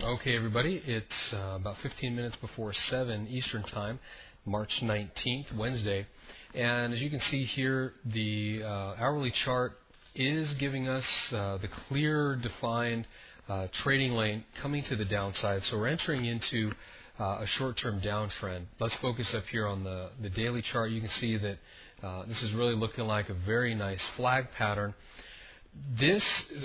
Okay, everybody, it's about 15 minutes before 7 Eastern Time, March 19th, Wednesday. And as you can see here, the hourly chart is giving us the clear, defined trading lane coming to the downside. So we're entering into a short-term downtrend. Let's focus up here on the daily chart. You can see that this is really looking like a very nice flag pattern.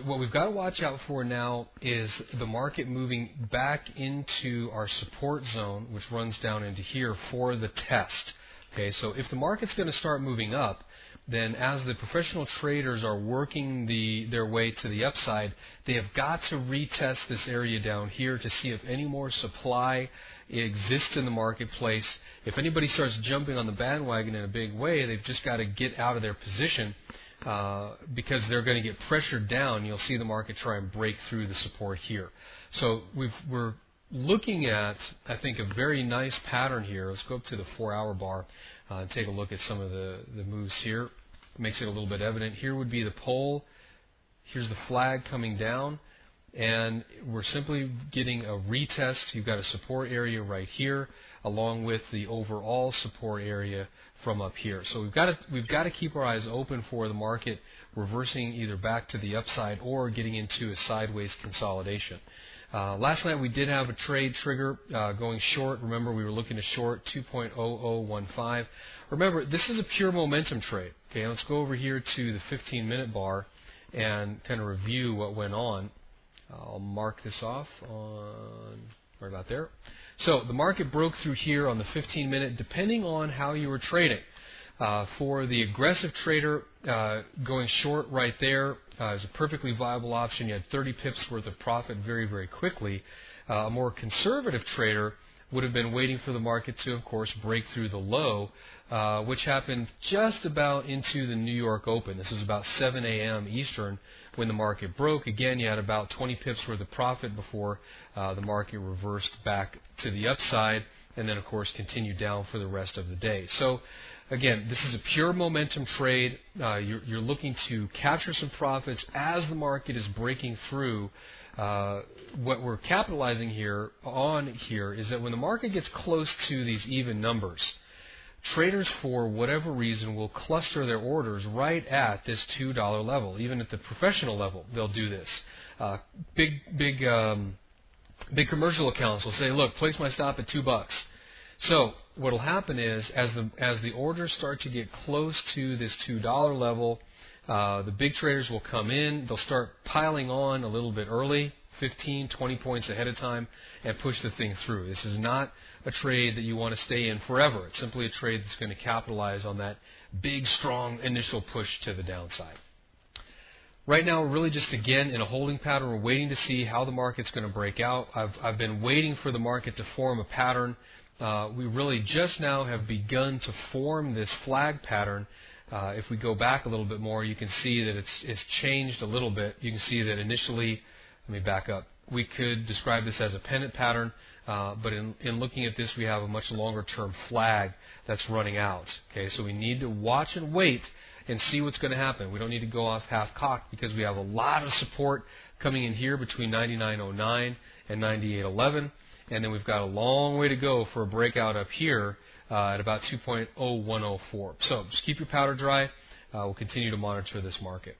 What we've got to watch out for now is the market moving back into our support zone, which runs down into here for the test. Okay, so if the market's going to start moving up, then as the professional traders are working their way to the upside, they have got to retest this area down here to see if any more supply exists in the marketplace. If anybody starts jumping on the bandwagon in a big way, they've just got to get out of their position. Because they're going to get pressured down. You'll see the market try and break through the support here. So we're looking at, I think, a very nice pattern here. Let's go up to the 4-hour bar and take a look at some of the moves here. Makes it a little bit evident. Here would be the pole. Here's the flag coming down. And we're simply getting a retest. You've got a support area right here, along with the overall support area from up here. So we've got to keep our eyes open for the market reversing either back to the upside or getting into a sideways consolidation. Last night we did have a trade trigger going short. Remember, we were looking to short 2.0015. Remember, this is a pure momentum trade. Okay, let's go over here to the 15-minute bar and kind of review what went on. I'll mark this off on right about there. So the market broke through here on the 15-minute, depending on how you were trading. For the aggressive trader, going short right there is a perfectly viable option. You had 30 pips worth of profit very, very quickly. A more conservative trader would have been waiting for the market to, of course, break through the low, which happened just about into the New York Open. This was about 7 a.m. Eastern when the market broke. Again, you had about 20 pips worth of profit before the market reversed back to the upside and then, of course, continued down for the rest of the day. So, again, this is a pure momentum trade. You're looking to capture some profits as the market is breaking through. What we're capitalizing on here is that when the market gets close to these even numbers, traders, for whatever reason, will cluster their orders right at this $2 level. Even at the professional level, they'll do this. Big commercial accounts will say, "Look, place my stop at $2." So what will happen is, as the orders start to get close to this $2 level, the big traders will come in. They'll start piling on a little bit early, 15, 20 points ahead of time, and push the thing through. This is not a trade that you want to stay in forever. It's simply a trade that's going to capitalize on that big, strong initial push to the downside. Right now, we're really just, again, in a holding pattern. We're waiting to see how the market's going to break out. I've been waiting for the market to form a pattern. We really just now have begun to form this flag pattern. If we go back a little bit more, you can see that it's changed a little bit. You can see that initially, let me back up, we could describe this as a pennant pattern, but in looking at this, we have a much longer term flag that's running out. Okay, so we need to watch and wait and see what's going to happen. We don't need to go off half-cocked because we have a lot of support coming in here between 99.09 and 98.11, and then we've got a long way to go for a breakout up here at about 2.0104. So just keep your powder dry. We'll continue to monitor this market.